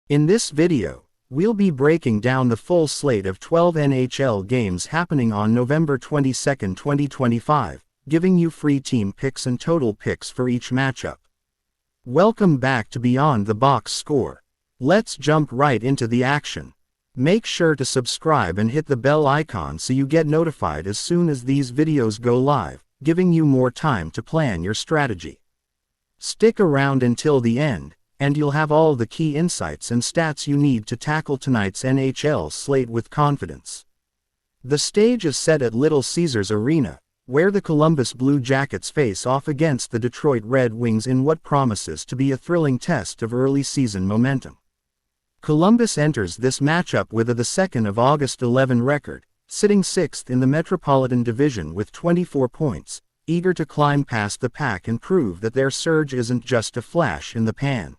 In this video, we'll be breaking down the full slate of 12 NHL games happening on November 22, 2025, giving you free team picks and total picks for each matchup. Welcome back to Beyond the Box Score. Let's jump right into the action. Make sure to subscribe and hit the bell icon so you get notified as soon as these videos go live, giving you more time to plan your strategy. Stick around until the end, and you'll have all the key insights and stats you need to tackle tonight's NHL slate with confidence. The stage is set at Little Caesars Arena, where the Columbus Blue Jackets face off against the Detroit Red Wings in what promises to be a thrilling test of early season momentum. Columbus enters this matchup with a 2nd of August 11 record, sitting 6th in the Metropolitan Division with 24 points, eager to climb past the pack and prove that their surge isn't just a flash in the pan.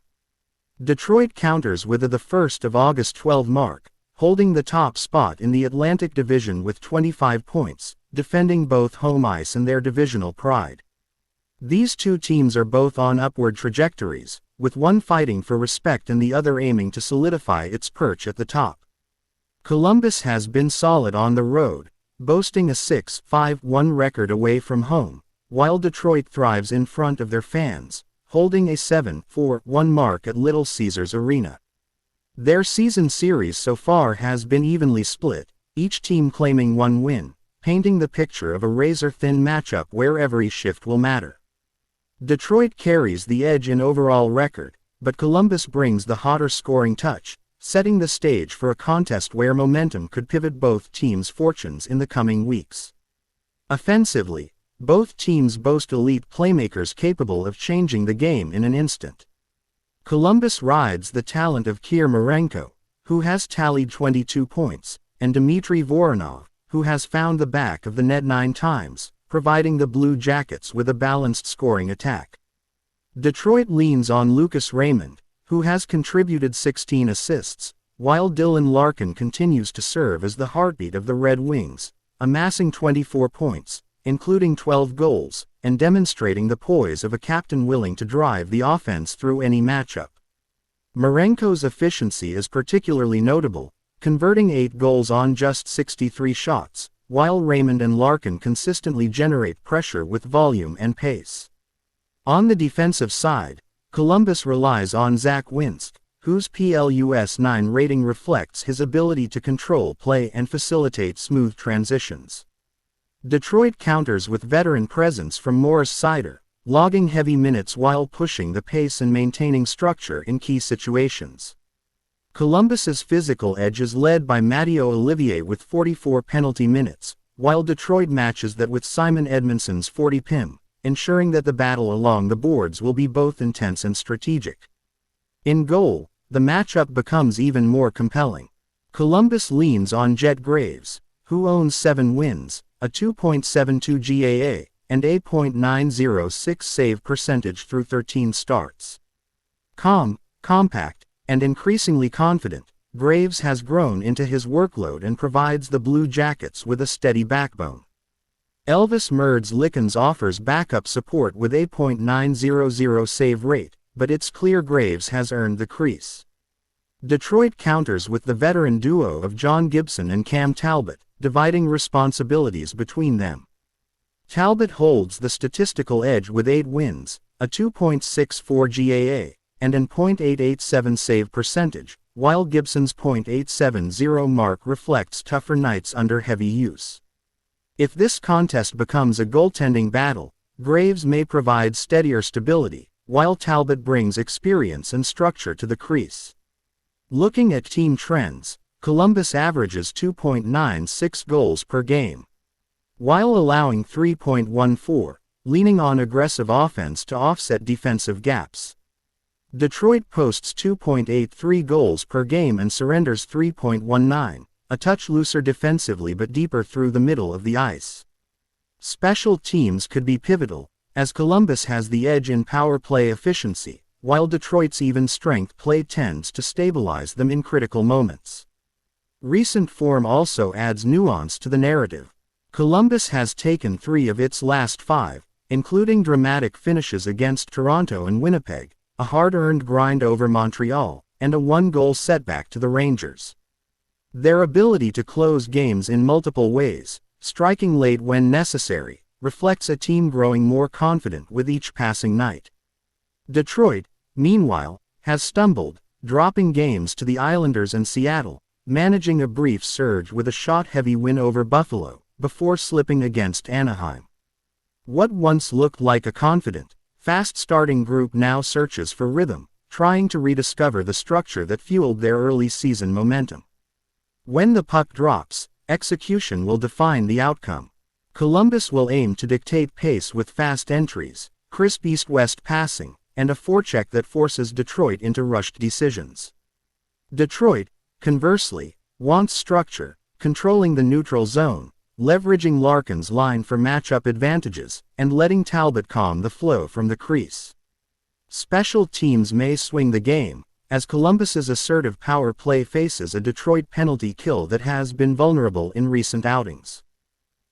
Detroit counters with a 1st of August 12 mark, holding the top spot in the Atlantic Division with 25 points, defending both home ice and their divisional pride. These two teams are both on upward trajectories, with one fighting for respect and the other aiming to solidify its perch at the top. Columbus has been solid on the road, boasting a 6-5-1 record away from home, while Detroit thrives in front of their fans, holding a 7-4-1 mark at Little Caesars Arena. Their season series so far has been evenly split, each team claiming one win, painting the picture of a razor-thin matchup where every shift will matter. Detroit carries the edge in overall record, but Columbus brings the hotter scoring touch, setting the stage for a contest where momentum could pivot both teams' fortunes in the coming weeks. Offensively, both teams boast elite playmakers capable of changing the game in an instant. Columbus rides the talent of Kirill Marenko, who has tallied 22 points, and Dmitry Voronov, who has found the back of the net 9 times, providing the Blue Jackets with a balanced scoring attack. Detroit leans on Lucas Raymond, who has contributed 16 assists, while Dylan Larkin continues to serve as the heartbeat of the Red Wings, amassing 24 points, including 12 goals, and demonstrating the poise of a captain willing to drive the offense through any matchup. Marenko's efficiency is particularly notable, converting 8 goals on just 63 shots, while Raymond and Larkin consistently generate pressure with volume and pace. On the defensive side, Columbus relies on Zach Winsk, whose plus 9 rating reflects his ability to control play and facilitate smooth transitions. Detroit counters with veteran presence from Morris Seider, logging heavy minutes while pushing the pace and maintaining structure in key situations. Columbus's physical edge is led by Matteo Olivier with 44 penalty minutes, while Detroit matches that with Simon Edmondson's 40 PIM, ensuring that the battle along the boards will be both intense and strategic. In goal, the matchup becomes even more compelling. Columbus leans on Jet Graves, who owns 7 wins, a 2.72 GAA, and a .906 save percentage through 13 starts. Compact, and increasingly confident, Graves has grown into his workload and provides the Blue Jackets with a steady backbone. Elvis Merds-Lickens offers backup support with a .900 save rate, but it's clear Graves has earned the crease. Detroit counters with the veteran duo of John Gibson and Cam Talbot, dividing responsibilities between them. Talbot holds the statistical edge with 8 wins, a 2.64 GAA, and an .887 save percentage, while Gibson's .870 mark reflects tougher nights under heavy use. If this contest becomes a goaltending battle, Graves may provide steadier stability, while Talbot brings experience and structure to the crease. Looking at team trends, Columbus averages 2.96 goals per game, while allowing 3.14, leaning on aggressive offense to offset defensive gaps. Detroit posts 2.83 goals per game and surrenders 3.19, a touch looser defensively but deeper through the middle of the ice. Special teams could be pivotal, as Columbus has the edge in power play efficiency, while Detroit's even strength play tends to stabilize them in critical moments. Recent form also adds nuance to the narrative. Columbus has taken 3 of its last 5, including dramatic finishes against Toronto and Winnipeg, a hard-earned grind over Montreal, and a 1-goal setback to the Rangers. Their ability to close games in multiple ways, striking late when necessary, reflects a team growing more confident with each passing night. Detroit, meanwhile, has stumbled, dropping games to the Islanders and Seattle, managing a brief surge with a shot-heavy win over Buffalo, before slipping against Anaheim. What once looked like a confident, fast-starting group now searches for rhythm, trying to rediscover the structure that fueled their early season momentum. When the puck drops, execution will define the outcome. Columbus will aim to dictate pace with fast entries, crisp east-west passing, and a forecheck that forces Detroit into rushed decisions. Detroit, conversely, wants structure, controlling the neutral zone, leveraging Larkin's line for matchup advantages, and letting Talbot calm the flow from the crease. Special teams may swing the game, as Columbus's assertive power play faces a Detroit penalty kill that has been vulnerable in recent outings.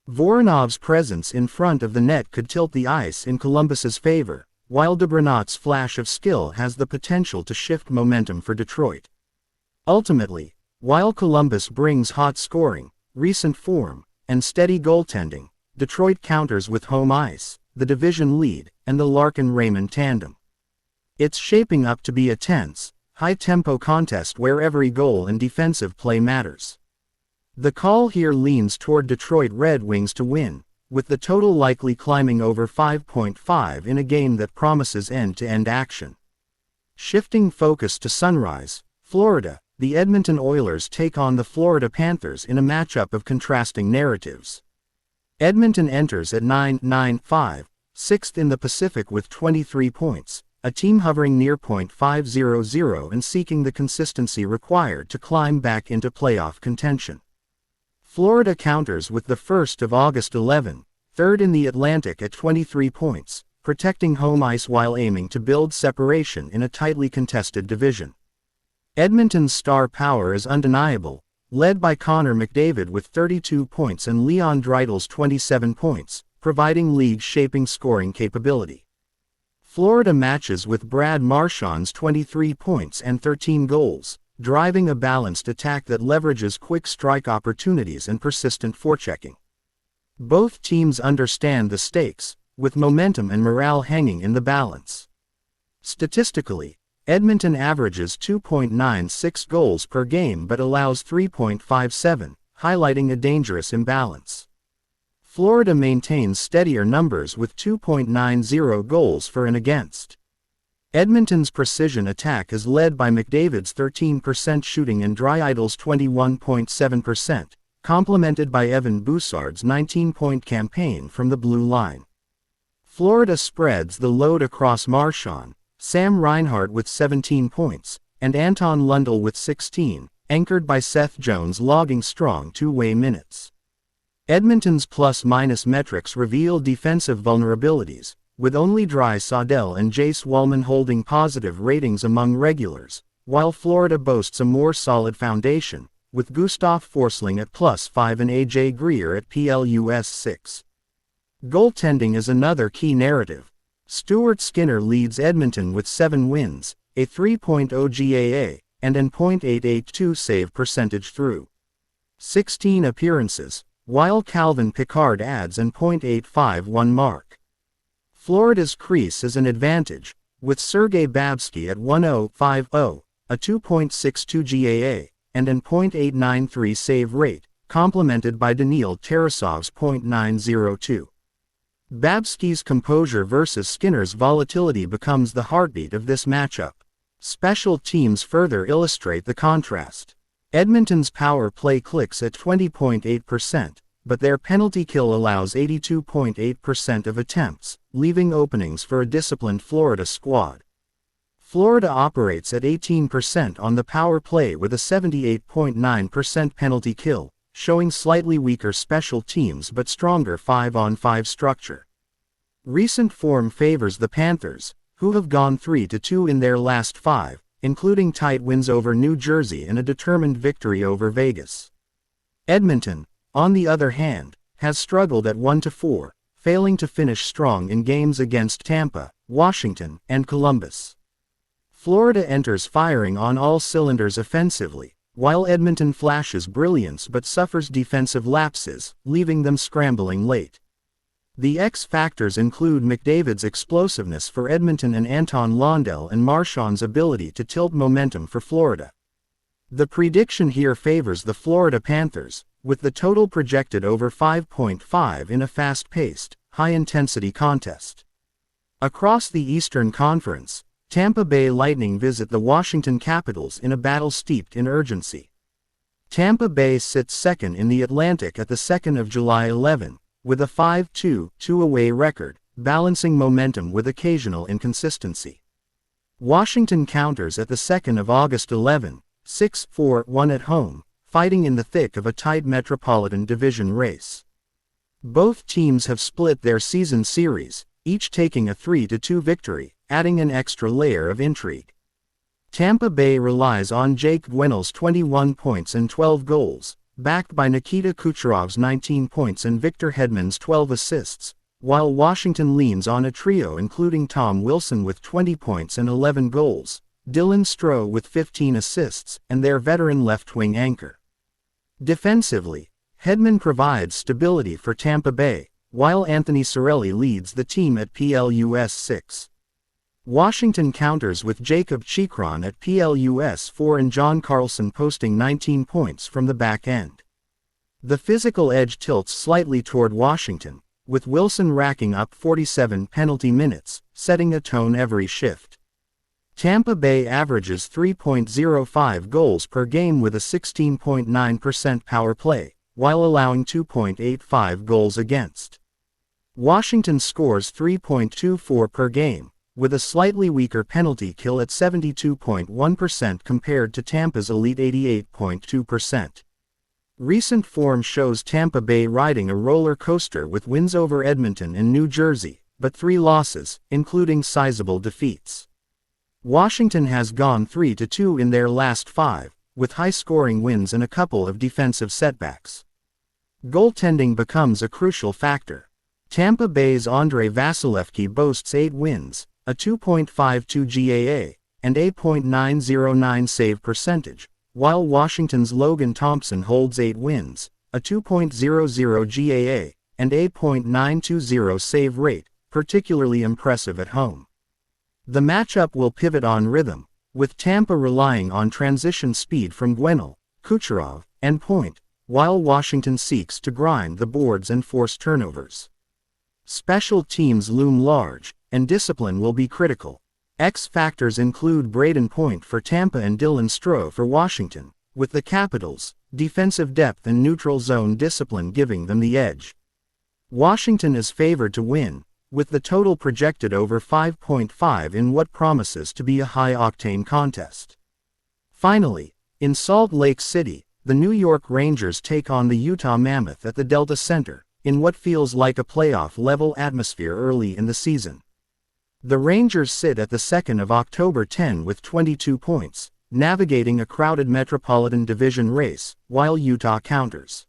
Voronov's presence in front of the net could tilt the ice in Columbus's favor, while DeBrinat's flash of skill has the potential to shift momentum for Detroit. Ultimately, while Columbus brings hot scoring, recent form, and steady goaltending, Detroit counters with home ice, the division lead, and the Larkin-Raymond tandem. It's shaping up to be a tense, high-tempo contest where every goal and defensive play matters. The call here leans toward Detroit Red Wings to win, with the total likely climbing over 5.5 in a game that promises end-to-end action. Shifting focus to Sunrise, Florida, the Edmonton Oilers take on the Florida Panthers in a matchup of contrasting narratives. Edmonton enters at 9-9-5, sixth in the Pacific with 23 points, a team hovering near .500 and seeking the consistency required to climb back into playoff contention. Florida counters with the 1st of August 11, third in the Atlantic at 23 points, protecting home ice while aiming to build separation in a tightly contested division. Edmonton's star power is undeniable, led by Connor McDavid with 32 points and Leon Dreidsel's 27 points, providing league-shaping scoring capability. Florida matches with Brad Marchand's 23 points and 13 goals, driving a balanced attack that leverages quick strike opportunities and persistent forechecking. Both teams understand the stakes, with momentum and morale hanging in the balance. Statistically, Edmonton averages 2.96 goals per game but allows 3.57, highlighting a dangerous imbalance. Florida maintains steadier numbers with 2.90 goals for and against. Edmonton's precision attack is led by McDavid's 13% shooting and Dreidsel's 21.7%, complemented by Evan Boussard's 19-point campaign from the blue line. Florida spreads the load across Marchand, Sam Reinhart with 17 points, and Anton Lundell with 16, anchored by Seth Jones logging strong two-way minutes. Edmonton's plus-minus metrics reveal defensive vulnerabilities, with only Draisaitl and Jace Walman holding positive ratings among regulars, while Florida boasts a more solid foundation, with Gustav Forsling at +5 and AJ Greer at +6. Goaltending is another key narrative. Stuart Skinner leads Edmonton with 7 wins, a 3.0 GAA, and an .882 save percentage through 16 appearances, while Calvin Pickard adds an .851 mark. Florida's crease is an advantage, with Sergei Babsky at 1.050, a 2.62 GAA, and an .893 save rate, complemented by Daniil Tarasov's .902. Babsky's composure versus Skinner's volatility becomes the heartbeat of this matchup. Special teams further illustrate the contrast. Edmonton's power play clicks at 20.8%, but their penalty kill allows 82.8% of attempts, leaving openings for a disciplined Florida squad. Florida operates at 18% on the power play with a 78.9% penalty kill, showing slightly weaker special teams but stronger 5-on-5 structure. Recent form favors the Panthers, who have gone 3-2 in their last 5, including tight wins over New Jersey and a determined victory over Vegas. Edmonton, on the other hand, has struggled at 1-4, failing to finish strong in games against Tampa, Washington, and Columbus. Florida enters firing on all cylinders offensively, while Edmonton flashes brilliance but suffers defensive lapses, leaving them scrambling late. The X factors include McDavid's explosiveness for Edmonton and Anton Lundell and Marchand's ability to tilt momentum for Florida. The prediction here favors the Florida Panthers, with the total projected over 5.5 in a fast-paced, high-intensity contest. Across the Eastern Conference, Tampa Bay Lightning visit the Washington Capitals in a battle steeped in urgency. Tampa Bay sits second in the Atlantic at the 2nd of July 11, with a 5-2 away record, balancing momentum with occasional inconsistency. Washington counters at the 2nd of August 11, 6-4-1 at home, fighting in the thick of a tight Metropolitan Division race. Both teams have split their season series, each taking a 3-2 victory, adding an extra layer of intrigue. Tampa Bay relies on Jake Gwenael's 21 points and 12 goals, backed by Nikita Kucherov's 19 points and Victor Hedman's 12 assists, while Washington leans on a trio including Tom Wilson with 20 points and 11 goals, Dylan Strome with 15 assists, and their veteran left-wing anchor. Defensively, Hedman provides stability for Tampa Bay, while Anthony Cirelli leads the team at +6. Washington counters with Jacob Chikron at +4 and John Carlson posting 19 points from the back end. The physical edge tilts slightly toward Washington, with Wilson racking up 47 penalty minutes, setting a tone every shift. Tampa Bay averages 3.05 goals per game with a 16.9% power play, while allowing 2.85 goals against. Washington scores 3.24 per game, with a slightly weaker penalty kill at 72.1% compared to Tampa's elite 88.2%. Recent form shows Tampa Bay riding a roller coaster with wins over Edmonton and New Jersey, but 3 losses, including sizable defeats. Washington has gone 3-2 in their last 5, with high-scoring wins and a couple of defensive setbacks. Goaltending becomes a crucial factor. Tampa Bay's Andrei Vasilevsky boasts 8 wins, a 2.52 GAA, and a .909 save percentage, while Washington's Logan Thompson holds 8 wins, a 2.00 GAA, and a .920 save rate, particularly impressive at home. The matchup will pivot on rhythm, with Tampa relying on transition speed from Gwenael, Kucherov, and Point, while Washington seeks to grind the boards and force turnovers. Special teams loom large, and discipline will be critical. X factors include Braden Point for Tampa and Dylan Strome for Washington, with the Capitals, defensive depth and neutral zone discipline giving them the edge. Washington is favored to win, with the total projected over 5.5 in what promises to be a high-octane contest. Finally, in Salt Lake City, the New York Rangers take on the Utah Mammoth at the Delta Center, in what feels like a playoff-level atmosphere early in the season. The Rangers sit at the 2nd of October 10 with 22 points, navigating a crowded Metropolitan Division race, while Utah counters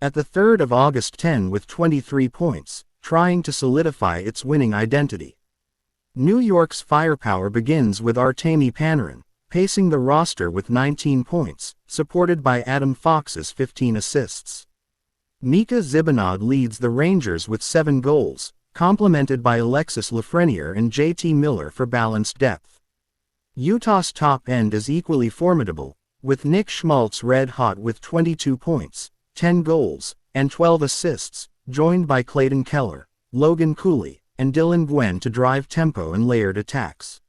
at the 3rd of August 10 with 23 points, trying to solidify its winning identity. New York's firepower begins with Artemi Panarin, pacing the roster with 19 points, supported by Adam Fox's 15 assists. Mika Zibanejad leads the Rangers with 7 goals, complemented by Alexis Lafreniere and JT Miller for balanced depth. Utah's top end is equally formidable, with Nick Schmaltz red-hot with 22 points, 10 goals, and 12 assists, joined by Clayton Keller, Logan Cooley, and Dylan Gwen to drive tempo and layered attacks.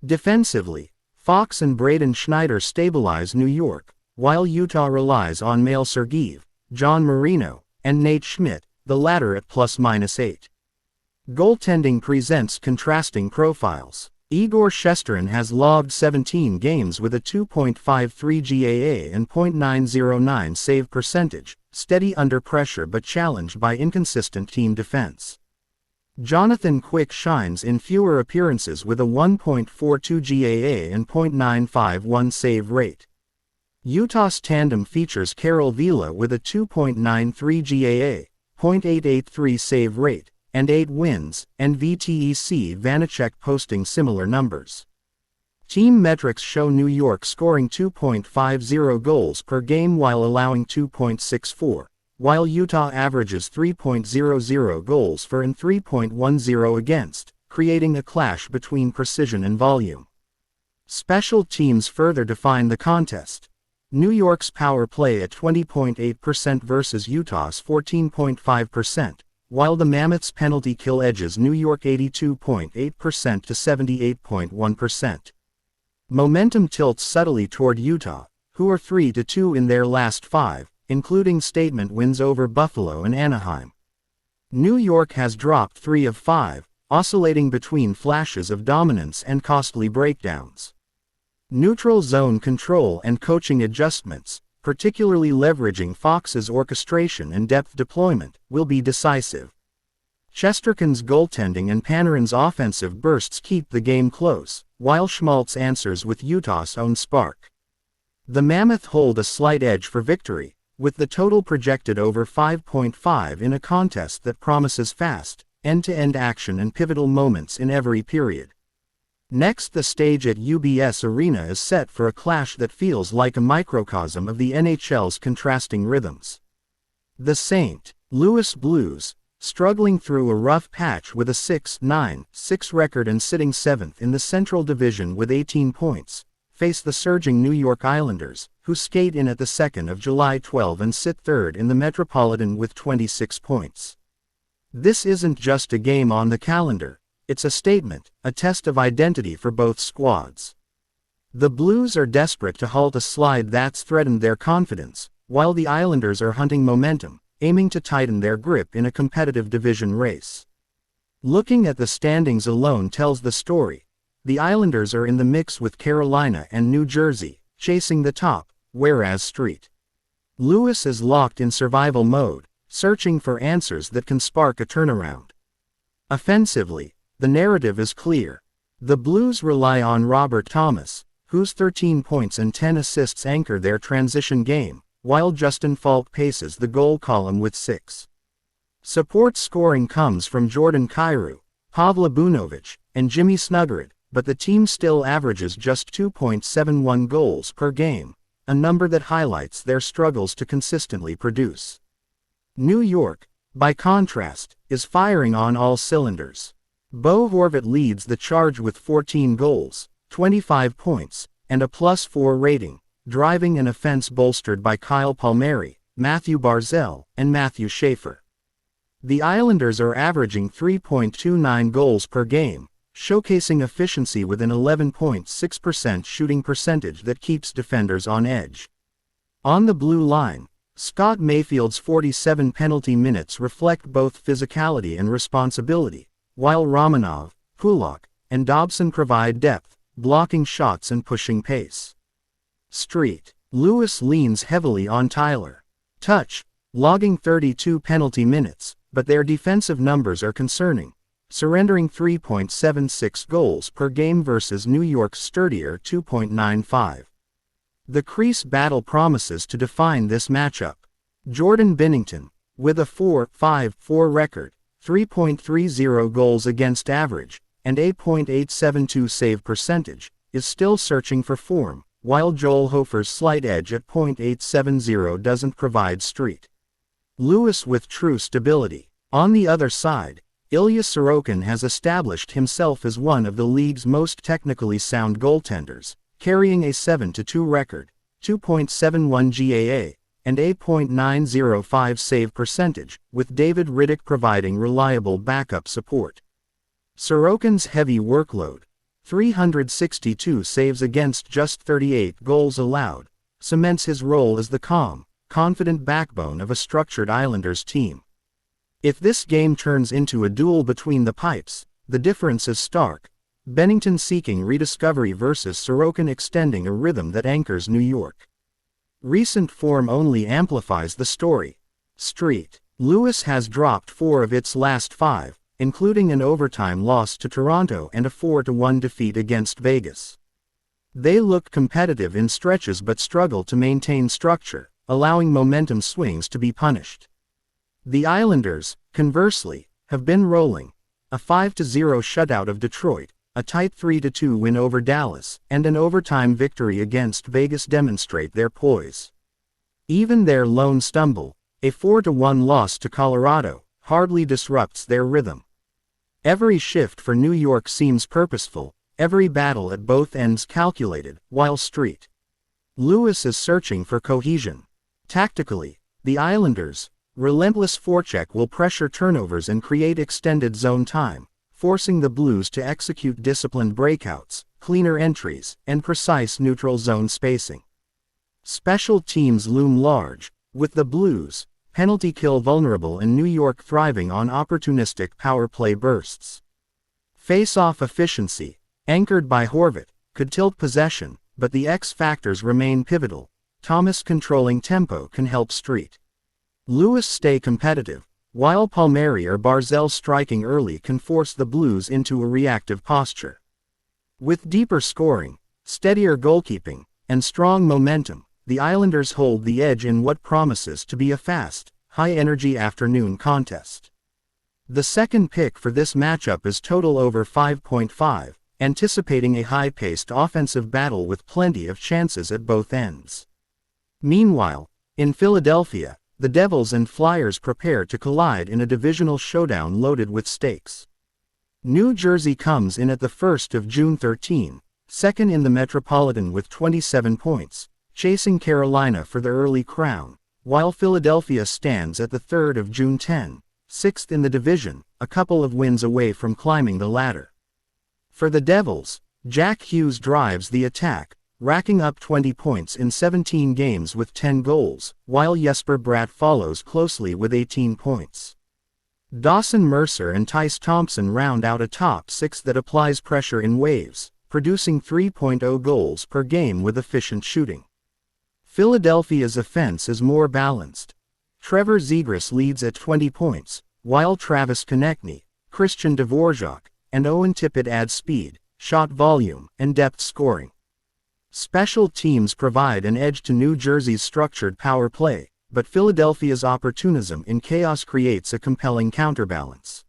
Defensively, Fox and Braden Schneider stabilize New York, while Utah relies on Mail Sergeev, John Marino, and Nate Schmidt, the latter at +8. Goaltending presents contrasting profiles. Igor Shesterkin has logged 17 games with a 2.53 GAA and .909 save percentage, steady under pressure but challenged by inconsistent team defense. Jonathan Quick shines in fewer appearances with a 1.42 GAA and .951 save rate. Utah's tandem features Carol Vila with a 2.93 GAA, .883 save rate, and 8 wins, and VTEC Vanacek posting similar numbers. Team metrics show New York scoring 2.50 goals per game while allowing 2.64, while Utah averages 3.00 goals for and 3.10 against, creating a clash between precision and volume. Special teams further define the contest. New York's power play at 20.8% versus Utah's 14.5%, while the Mammoths' penalty kill edges New York 82.8% to 78.1%. Momentum tilts subtly toward Utah, who are 3-2 in their last 5, including statement wins over Buffalo and Anaheim. New York has dropped 3 of 5, oscillating between flashes of dominance and costly breakdowns. Neutral zone control and coaching adjustments, particularly leveraging Fox's orchestration and depth deployment, will be decisive. Chesterkin's goaltending and Panarin's offensive bursts keep the game close, while Schmaltz answers with Utah's own spark. The Mammoth hold a slight edge for victory, with the total projected over 5.5 in a contest that promises fast, end-to-end action and pivotal moments in every period. Next, the stage at UBS Arena is set for a clash that feels like a microcosm of the NHL's contrasting rhythms. The St. Louis Blues, struggling through a rough patch with a 6-9-6 record and sitting 7th in the Central Division with 18 points, face the surging New York Islanders, who skate in at the 2nd of July 12 and sit 3rd in the Metropolitan with 26 points. This isn't just a game on the calendar, it's a statement, a test of identity for both squads. The Blues are desperate to halt a slide that's threatened their confidence, while the Islanders are hunting momentum, aiming to tighten their grip in a competitive division race. Looking at the standings alone tells the story. The Islanders are in the mix with Carolina and New Jersey, chasing the top, whereas St. Louis is locked in survival mode, searching for answers that can spark a turnaround. Offensively, the narrative is clear. The Blues rely on Robert Thomas, whose 13 points and 10 assists anchor their transition game, while Justin Falk paces the goal column with 6. Support scoring comes from Jordan Kyrou, Pavla Bunovic, and Jimmy Snuggerud, but the team still averages just 2.71 goals per game, a number that highlights their struggles to consistently produce. New York, by contrast, is firing on all cylinders. Bo Horvat leads the charge with 14 goals, 25 points, and a +4 rating, driving an offense bolstered by Kyle Palmieri, Matthew Barzal, and Matthew Schaefer. The Islanders are averaging 3.29 goals per game, showcasing efficiency with an 11.6% shooting percentage that keeps defenders on edge. On the blue line, Scott Mayfield's 47 penalty minutes reflect both physicality and responsibility, while Romanov, Pulak, and Dobson provide depth, blocking shots and pushing pace. St. Louis leans heavily on Tyler Touch, logging 32 penalty minutes, but their defensive numbers are concerning, surrendering 3.76 goals per game versus New York's sturdier 2.95. The crease battle promises to define this matchup. Jordan Binnington, with a 4.54 record, 3.30 goals against average, and 8.872 save percentage, is still searching for form, while Joel Hofer's slight edge at .870 doesn't provide St. Louis with true stability. On the other side, Ilya Sorokin has established himself as one of the league's most technically sound goaltenders, carrying a 7-2 record, 2.71 GAA, and 8.905 save percentage, with David Rittich providing reliable backup support. Sorokin's heavy workload, 362 saves against just 38 goals allowed, cements his role as the calm, confident backbone of a structured Islanders team. If this game turns into a duel between the pipes, the difference is stark. Binnington seeking rediscovery versus Sorokin extending a rhythm that anchors New York. Recent form only amplifies the story. St. Louis has dropped 4 of its last 5, including an overtime loss to Toronto and a 4-1 defeat against Vegas. They look competitive in stretches but struggle to maintain structure, allowing momentum swings to be punished. The Islanders, conversely, have been rolling. A 5-0 shutout of Detroit, a tight 3-2 win over Dallas, and an overtime victory against Vegas demonstrate their poise. Even their lone stumble, a 4-1 loss to Colorado, hardly disrupts their rhythm. Every shift for New York seems purposeful, every battle at both ends calculated, while St. Louis is searching for cohesion. Tactically, the Islanders' relentless forecheck will pressure turnovers and create extended zone time, forcing the Blues to execute disciplined breakouts, cleaner entries, and precise neutral zone spacing. Special teams loom large, with the Blues' penalty kill vulnerable and New York thriving on opportunistic power play bursts. Face-off efficiency, anchored by Horvat, could tilt possession, but the X factors remain pivotal. Thomas controlling tempo can help St. Louis stay competitive, while Palmieri or Barzal striking early can force the Blues into a reactive posture. With deeper scoring, steadier goalkeeping, and strong momentum, the Islanders hold the edge in what promises to be a fast, high-energy afternoon contest. The second pick for this matchup is total over 5.5, anticipating a high-paced offensive battle with plenty of chances at both ends. Meanwhile, in Philadelphia, the Devils and Flyers prepare to collide in a divisional showdown loaded with stakes. New Jersey comes in at the 1st of June 13, second in the Metropolitan with 27 points, chasing Carolina for the early crown, while Philadelphia stands at the 3rd of June 10, sixth in the division, a couple of wins away from climbing the ladder. For the Devils, Jack Hughes drives the attack, racking up 20 points in 17 games with 10 goals, while Jesper Bratt follows closely with 18 points. Dawson Mercer and Tyce Thompson round out a top six that applies pressure in waves, producing 3.0 goals per game with efficient shooting. Philadelphia's offense is more balanced. Trevor Zegras leads at 20 points, while Travis Konechny, Christian Dvorak, and Owen Tippett add speed, shot volume, and depth scoring. Special teams provide an edge to New Jersey's structured power play, but Philadelphia's opportunism in chaos creates a compelling counterbalance.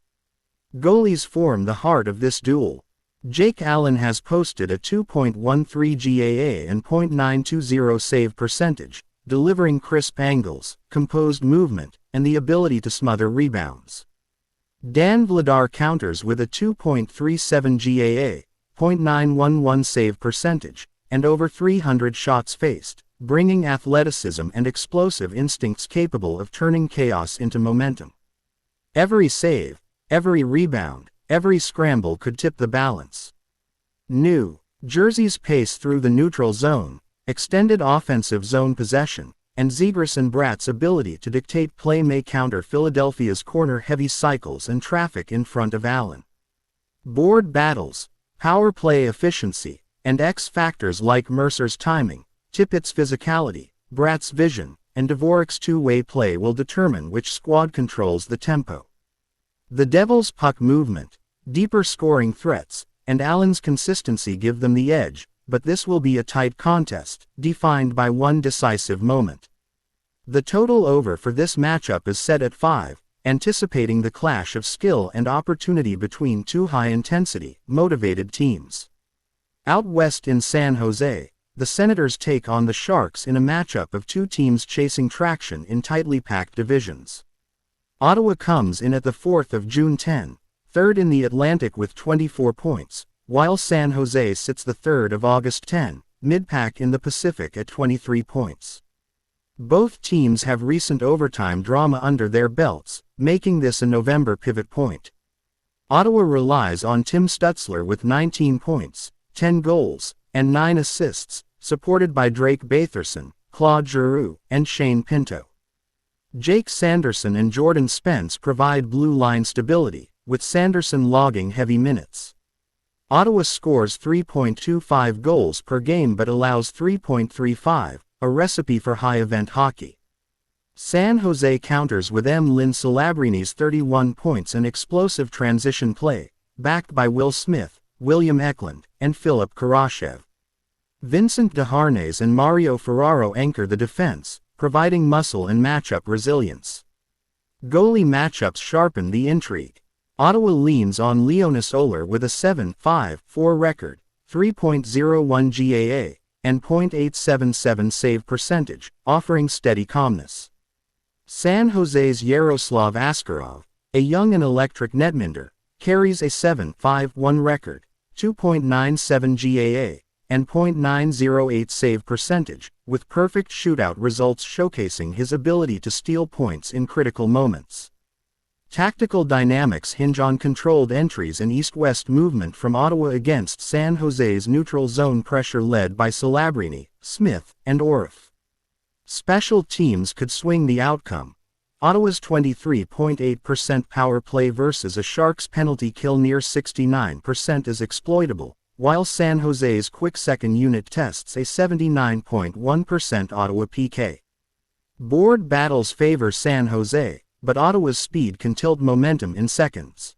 Goalies form the heart of this duel. Jake Allen has posted a 2.13 GAA and .920 save percentage, delivering crisp angles, composed movement, and the ability to smother rebounds. Dan Vladar counters with a 2.37 GAA, .911 save percentage, and over 300 shots faced, bringing athleticism and explosive instincts capable of turning chaos into momentum. Every save, every rebound, every scramble could tip the balance. New Jersey's pace through the neutral zone, extended offensive zone possession, and Zegras and Bratt's ability to dictate play may counter Philadelphia's corner-heavy cycles and traffic in front of Allen. Board battles, power play efficiency, and X factors like Mercer's timing, Tippett's physicality, Bratt's vision, and Dvorak's two-way play will determine which squad controls the tempo. The Devils' puck movement, deeper scoring threats, and Allen's consistency give them the edge, but this will be a tight contest, defined by one decisive moment. The total over for this matchup is set at 5, anticipating the clash of skill and opportunity between two high-intensity, motivated teams. Out west in San Jose, the Senators take on the Sharks in a matchup of two teams chasing traction in tightly packed divisions. Ottawa comes in at the 4th of June 10, third in the Atlantic with 24 points, while San Jose sits the 3rd of August 10, mid-pack in the Pacific at 23 points. Both teams have recent overtime drama under their belts, making this a November pivot point. Ottawa relies on Tim Stutzler with 19 points, 10 goals, and 9 assists, supported by Drake Batherson, Claude Giroux, and Shane Pinto. Jake Sanderson and Jordan Spence provide blue line stability, with Sanderson logging heavy minutes. Ottawa scores 3.25 goals per game but allows 3.35, a recipe for high-event hockey. San Jose counters with Lynn Salabrini's 31 points and explosive transition play, backed by Will Smith, William Eklund, and Philip Kurashev. Vincent DeHarnais and Mario Ferraro anchor the defense, providing muscle and matchup resilience. Goalie matchups sharpen the intrigue. Ottawa leans on Leonis Oler with a 7.5-4 record, 3.01 GAA, and .877 save percentage, offering steady calmness. San Jose's Yaroslav Askarov, a young and electric netminder, carries a 7.51 record, 2.97 GAA, and .908 save percentage, with perfect shootout results showcasing his ability to steal points in critical moments. Tactical dynamics hinge on controlled entries and east-west movement from Ottawa against San Jose's neutral zone pressure led by Salabrini, Smith, and Orff. Special teams could swing the outcome. Ottawa's 23.8% power play versus a Sharks penalty kill near 69% is exploitable, while San Jose's quick second unit tests a 79.1% Ottawa PK. Board battles favor San Jose, but Ottawa's speed can tilt momentum in seconds.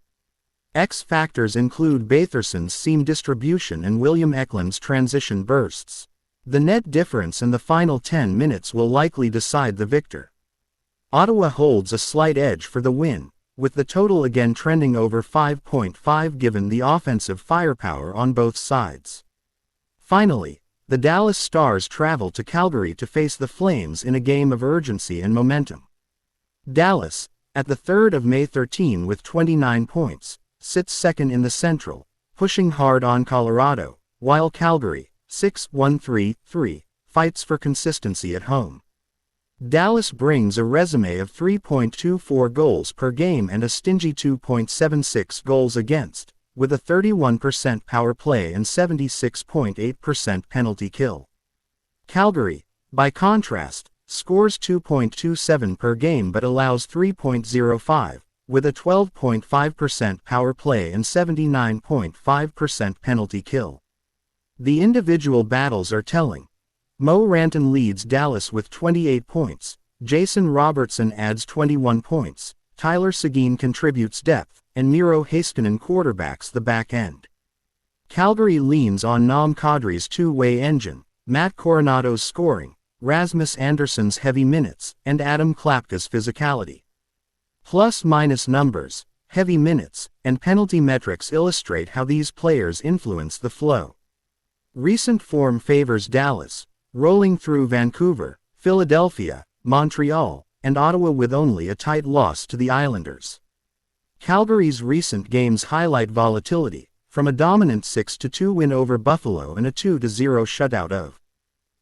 X factors include Batherson's seam distribution and William Eklund's transition bursts. The net difference in the final 10 minutes will likely decide the victor. Ottawa holds a slight edge for the win, with the total again trending over 5.5 given the offensive firepower on both sides. Finally, the Dallas Stars travel to Calgary to face the Flames in a game of urgency and momentum. Dallas, at the 3rd of May 13 with 29 points, sits second in the Central, pushing hard on Colorado, while Calgary, 6-1-3-3, fights for consistency at home. Dallas brings a resume of 3.24 goals per game and a stingy 2.76 goals against, with a 31% power play and 76.8% penalty kill. Calgary, by contrast, scores 2.27 per game but allows 3.05, with a 12.5% power play and 79.5% penalty kill. The individual battles are telling. Mo Ranton leads Dallas with 28 points, Jason Robertson adds 21 points, Tyler Seguin contributes depth, and Miro Heiskanen quarterbacks the back end. Calgary leans on Nam Kadri's two-way engine, Matt Coronado's scoring, Rasmus Andersson's heavy minutes, and Adam Klapka's physicality. Plus-minus numbers, heavy minutes, and penalty metrics illustrate how these players influence the flow. Recent form favors Dallas, rolling through Vancouver, Philadelphia, Montreal, and Ottawa with only a tight loss to the Islanders. Calgary's recent games highlight volatility, from a dominant 6-2 win over Buffalo and a 2-0 shutout of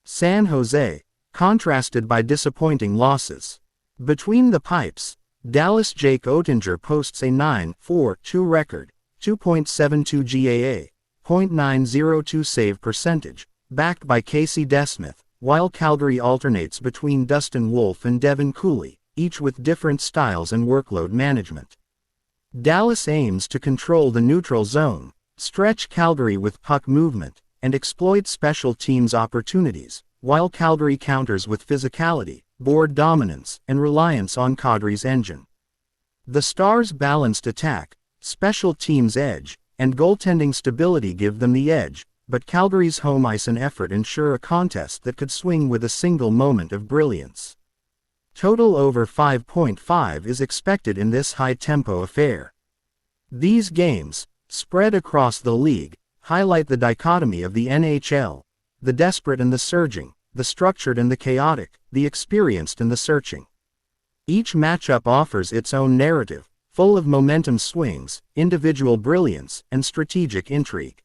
San Jose, contrasted by disappointing losses. Between the pipes, Dallas' Jake Oettinger posts a 9-4-2 record, 2.72 GAA, .902 save percentage, backed by Casey DeSmith, while Calgary alternates between Dustin Wolf and Devin Cooley, each with different styles and workload management. Dallas aims to control the neutral zone, stretch Calgary with puck movement, and exploit special teams opportunities, while Calgary counters with physicality, board dominance, and reliance on Kadri's engine. The Stars' balanced attack, special teams edge, and goaltending stability give them the edge, but Calgary's home ice and effort ensure a contest that could swing with a single moment of brilliance. Total over 5.5 is expected in this high-tempo affair. These games, spread across the league, highlight the dichotomy of the NHL, the desperate and the surging, the structured and the chaotic, the experienced and the searching. Each matchup offers its own narrative, full of momentum swings, individual brilliance, and strategic intrigue.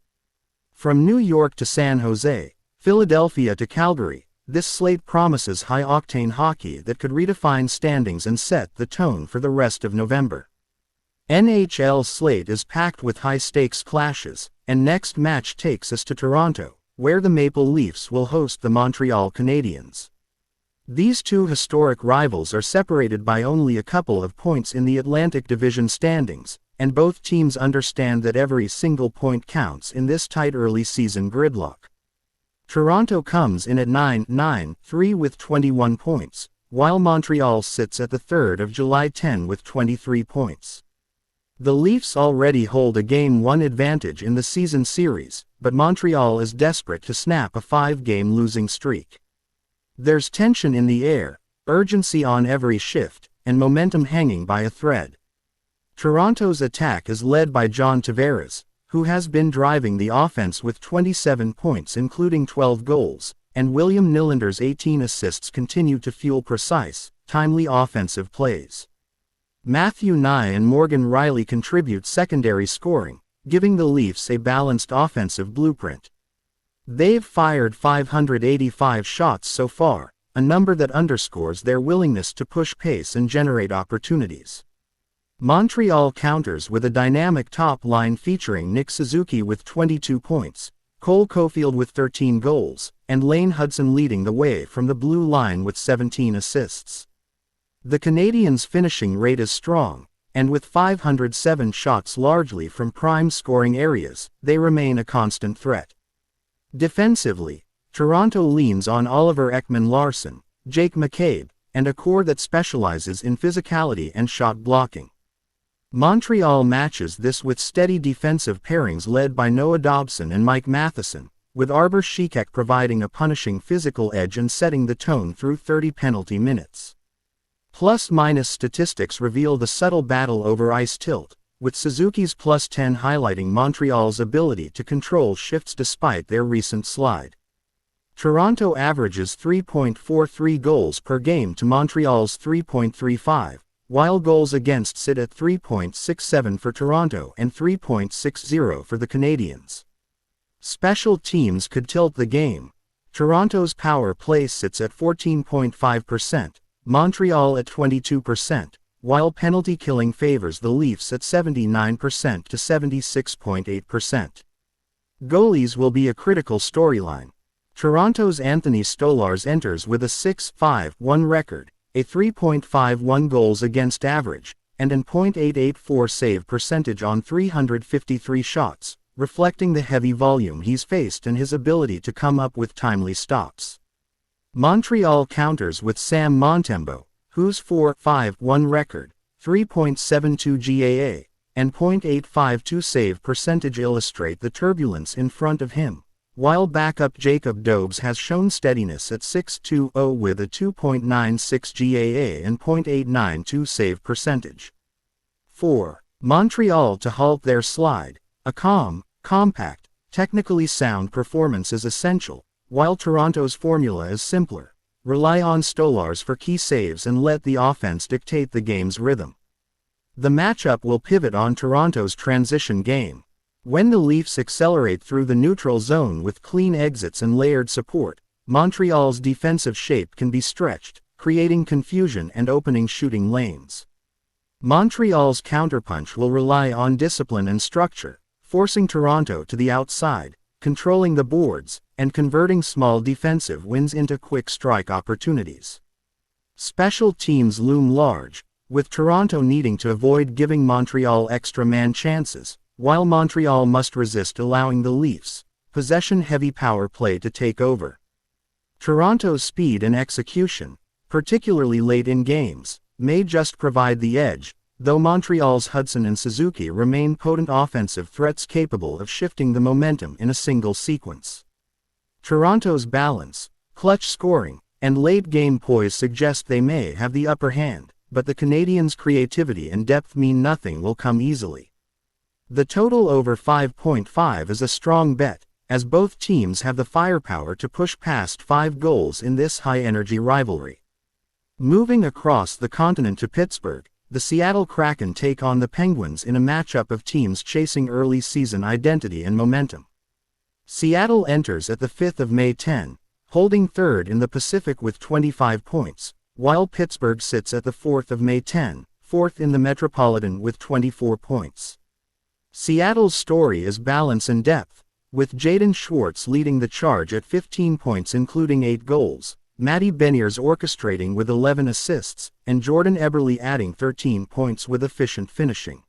From New York to San Jose, Philadelphia to Calgary, this slate promises high-octane hockey that could redefine standings and set the tone for the rest of November. NHL's slate is packed with high-stakes clashes, and next match takes us to Toronto, where the Maple Leafs will host the Montreal Canadiens. These two historic rivals are separated by only a couple of points in the Atlantic Division standings, and both teams understand that every single point counts in this tight early-season gridlock. Toronto comes in at 9-9-3 with 21 points, while Montreal sits at the 3rd of July 10 with 23 points. The Leafs already hold a Game 1 advantage in the season series, but Montreal is desperate to snap a 5-game losing streak. There's tension in the air, urgency on every shift, and momentum hanging by a thread. Toronto's attack is led by John Tavares, who has been driving the offense with 27 points including 12 goals, and William Nylander's 18 assists continue to fuel precise, timely offensive plays. Matthew Nye and Morgan Riley contribute secondary scoring, giving the Leafs a balanced offensive blueprint. They've fired 585 shots so far, a number that underscores their willingness to push pace and generate opportunities. Montreal counters with a dynamic top line featuring Nick Suzuki with 22 points, Cole Caulfield with 13 goals, and Lane Hudson leading the way from the blue line with 17 assists. The Canadiens' finishing rate is strong, and with 507 shots largely from prime scoring areas, they remain a constant threat. Defensively, Toronto leans on Oliver Ekman-Larsson, Jake McCabe, and a core that specializes in physicality and shot blocking. Montreal matches this with steady defensive pairings led by Noah Dobson and Mike Matheson, with Arbor Shikek providing a punishing physical edge and setting the tone through 30 penalty minutes. Plus-minus statistics reveal the subtle battle over ice tilt, with Suzuki's +10 highlighting Montreal's ability to control shifts despite their recent slide. Toronto averages 3.43 goals per game to Montreal's 3.35, while goals against sit at 3.67 for Toronto and 3.60 for the Canadiens. Special teams could tilt the game. Toronto's power play sits at 14.5%, Montreal at 22%, while penalty killing favors the Leafs at 79% to 76.8%. Goalies will be a critical storyline. Toronto's Anthony Stolarz enters with a 6.51 record, a 3.51 goals against average, and an .884 save percentage on 353 shots, reflecting the heavy volume he's faced and his ability to come up with timely stops. Montreal counters with Sam Montembeault, whose 4.51 record, 3.72 GAA, and .852 save percentage illustrate the turbulence in front of him, while backup Jacob Dobes has shown steadiness at 6.20 with a 2.96 GAA and .892 save percentage. 4. Montreal to halt their slide. A calm, compact, technically sound performance is essential, while Toronto's formula is simpler. Rely on Stolarz for key saves and let the offense dictate the game's rhythm. The matchup will pivot on Toronto's transition game. When the Leafs accelerate through the neutral zone with clean exits and layered support, Montreal's defensive shape can be stretched, creating confusion and opening shooting lanes. Montreal's counterpunch will rely on discipline and structure, forcing Toronto to the outside, controlling the boards, and converting small defensive wins into quick strike opportunities. Special teams loom large, with Toronto needing to avoid giving Montreal extra man chances, while Montreal must resist allowing the Leafs' possession-heavy power play to take over. Toronto's speed and execution, particularly late in games, may just provide the edge, though Montreal's Hudson and Suzuki remain potent offensive threats capable of shifting the momentum in a single sequence. Toronto's balance, clutch scoring, and late-game poise suggest they may have the upper hand, but the Canadiens' creativity and depth mean nothing will come easily. The total over 5.5 is a strong bet, as both teams have the firepower to push past 5 goals in this high-energy rivalry. Moving across the continent to Pittsburgh, the Seattle Kraken take on the Penguins in a matchup of teams chasing early season identity and momentum. Seattle enters at the 5th of May 10, holding third in the Pacific with 25 points, while Pittsburgh sits at the 4th of May 10, fourth in the Metropolitan with 24 points. Seattle's story is balance and depth, with Jaden Schwartz leading the charge at 15 points including 8 goals, Matty Beniers orchestrating with 11 assists, and Jordan Eberle adding 13 points with efficient finishing.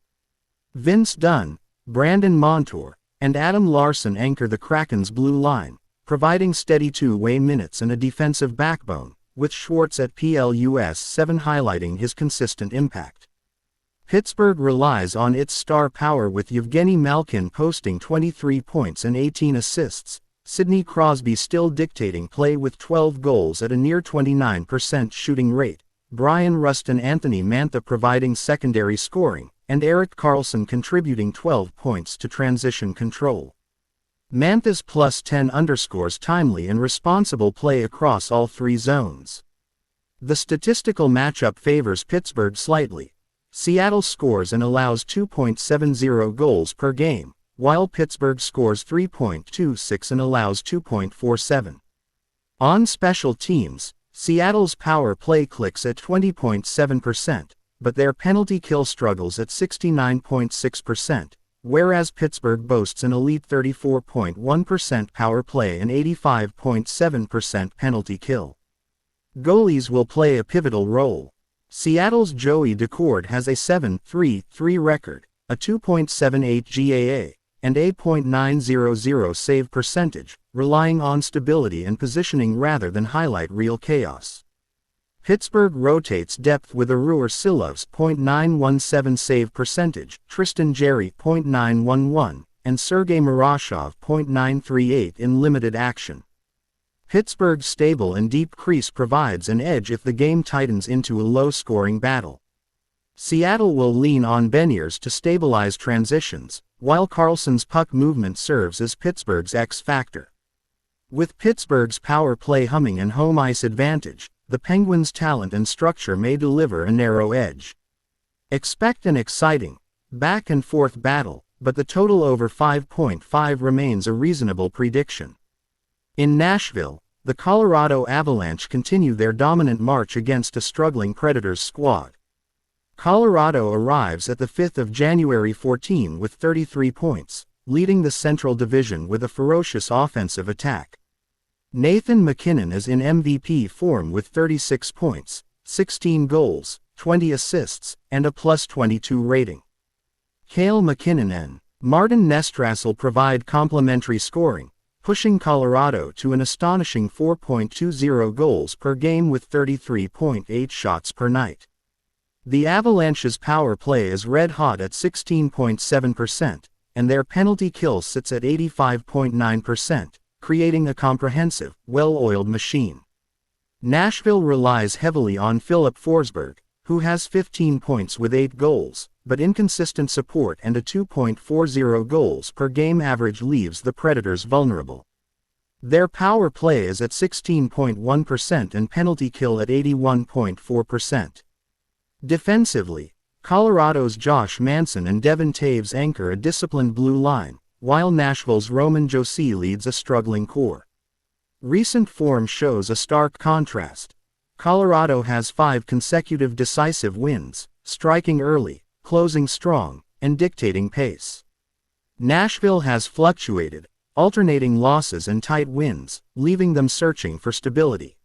Vince Dunn, Brandon Montour, and Adam Larsson anchor the Kraken's blue line, providing steady two-way minutes and a defensive backbone, with Schwartz at +7 highlighting his consistent impact. Pittsburgh relies on its star power with Yevgeny Malkin posting 23 points and 18 assists, Sidney Crosby still dictating play with 12 goals at a near 29% shooting rate, Brian Rust and Anthony Mantha providing secondary scoring, and Erik Karlsson contributing 12 points to transition control. Manthas plus 10 underscores timely and responsible play across all three zones. The statistical matchup favors Pittsburgh slightly. Seattle scores and allows 2.70 goals per game, while Pittsburgh scores 3.26 and allows 2.47. On special teams, Seattle's power play clicks at 20.7%, but their penalty kill struggles at 69.6%, whereas Pittsburgh boasts an elite 34.1% power play and 85.7% penalty kill. Goalies will play a pivotal role. Seattle's Joey Daccord has a 7.33 record, a 2.78 GAA, and a .900 save percentage, relying on stability and positioning rather than highlight reel chaos. Pittsburgh rotates depth with Arur Silov's .917 save percentage, Tristan Jarry .911, and Sergei Murashov .938 in limited action. Pittsburgh's stable and deep crease provides an edge if the game tightens into a low-scoring battle. Seattle will lean on Beniers to stabilize transitions, while Karlsson's puck movement serves as Pittsburgh's X factor. With Pittsburgh's power play humming and home ice advantage, the Penguins' talent and structure may deliver a narrow edge. Expect an exciting, back-and-forth battle, but the total over 5.5 remains a reasonable prediction. In Nashville, the Colorado Avalanche continue their dominant march against a struggling Predators squad. Colorado arrives at the 5th of January 14 with 33 points, leading the Central Division with a ferocious offensive attack. Nathan MacKinnon is in MVP form with 36 points, 16 goals, 20 assists, and a +22 rating. Cale McKinnon and Martin Nestrassel provide complementary scoring, pushing Colorado to an astonishing 4.20 goals per game with 33.8 shots per night. The Avalanche's power play is red-hot at 16.7%, and their penalty kill sits at 85.9%, creating a comprehensive, well-oiled machine. Nashville relies heavily on Philip Forsberg, who has 15 points with 8 goals, but inconsistent support and a 2.40 goals per game average leaves the Predators vulnerable. Their power play is at 16.1% and penalty kill at 81.4%. Defensively, Colorado's Josh Manson and Devon Taves anchor a disciplined blue line, while Nashville's Roman Josi leads a struggling core. Recent form shows a stark contrast. Colorado has 5 consecutive decisive wins, striking early, closing strong, and dictating pace. Nashville has fluctuated, alternating losses and tight wins, leaving them searching for stability.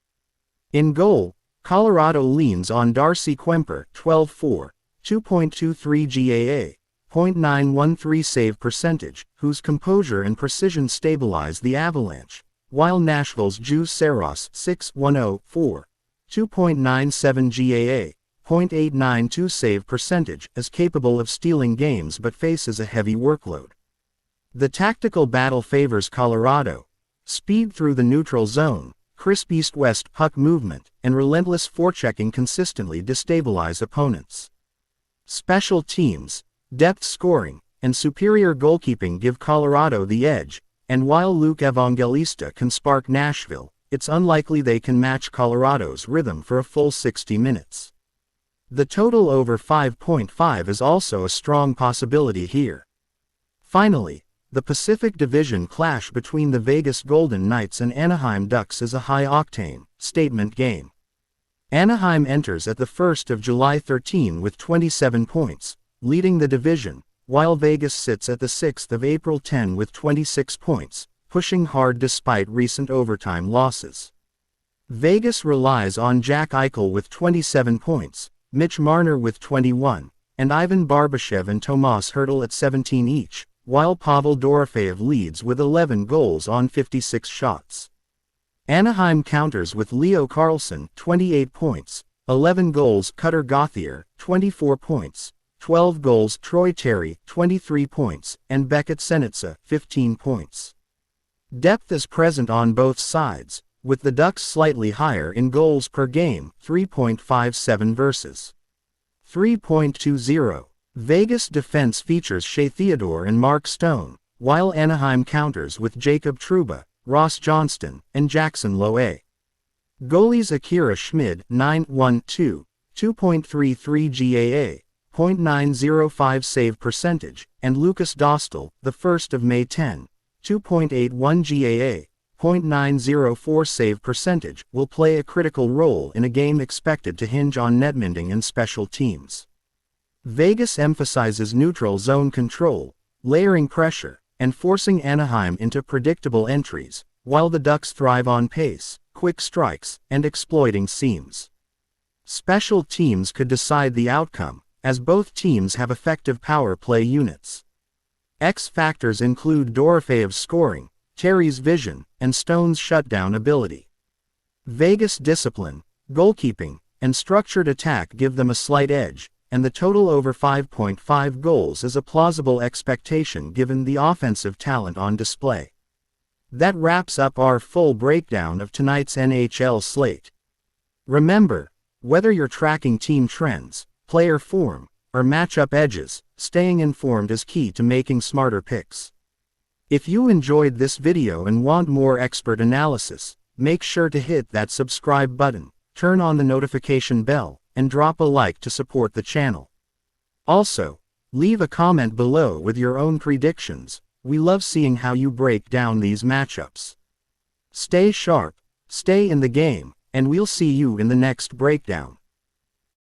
In goal, Colorado leans on Darcy Kuemper, 12-4, 2.23 GAA, .913 save percentage, whose composure and precision stabilize the Avalanche, while Nashville's Juice Saros, 6-1-0-4, 2.97 GAA, .892 save percentage, is capable of stealing games but faces a heavy workload. The tactical battle favors Colorado. Speed through the neutral zone, crisp east-west puck movement, and relentless forechecking consistently destabilize opponents. Special teams, depth scoring, and superior goalkeeping give Colorado the edge, and while Luke Evangelista can spark Nashville, it's unlikely they can match Colorado's rhythm for a full 60 minutes. The total over 5.5 is also a strong possibility here. Finally, the Pacific Division clash between the Vegas Golden Knights and Anaheim Ducks is a high-octane, statement game. Anaheim enters at the 1st of July 13 with 27 points, leading the division, while Vegas sits at the 6th of April 10 with 26 points, pushing hard despite recent overtime losses. Vegas relies on Jack Eichel with 27 points, Mitch Marner with 21, and Ivan Barbashev and Tomas Hertl at 17 each, while Pavel Dorofeyev leads with 11 goals on 56 shots. Anaheim counters with Leo Carlsson, 28 points, 11 goals Cutter Gauthier, 24 points, 12 goals Troy Terry, 23 points, and Beckett Senitsa, 15 points. Depth is present on both sides, with the Ducks slightly higher in goals per game, 3.57 versus 3.20. Vegas defense features Shea Theodore and Mark Stone, while Anaheim counters with Jacob Trouba, Ross Johnston, and Jackson Loewe. Goalies Akira Schmid 9-1-2, 2.33 GAA, .905 save percentage, and Lucas Dostal, the 1st of May 10, 2.81 GAA, .904 save percentage, will play a critical role in a game expected to hinge on netminding and special teams. Vegas emphasizes neutral zone control, layering pressure, and forcing Anaheim into predictable entries, while the Ducks thrive on pace, quick strikes, and exploiting seams. Special teams could decide the outcome, as both teams have effective power play units. X factors include Dorofeev's scoring, Terry's vision, and Stone's shutdown ability. Vegas discipline, goalkeeping, and structured attack give them a slight edge, and the total over 5.5 goals is a plausible expectation given the offensive talent on display. That wraps up our full breakdown of tonight's NHL slate. Remember, whether you're tracking team trends, player form, or matchup edges, staying informed is key to making smarter picks. If you enjoyed this video and want more expert analysis, make sure to hit that subscribe button, turn on the notification bell, and drop a like to support the channel. Also, leave a comment below with your own predictions. We love seeing how you break down these matchups. Stay sharp, stay in the game, and we'll see you in the next breakdown.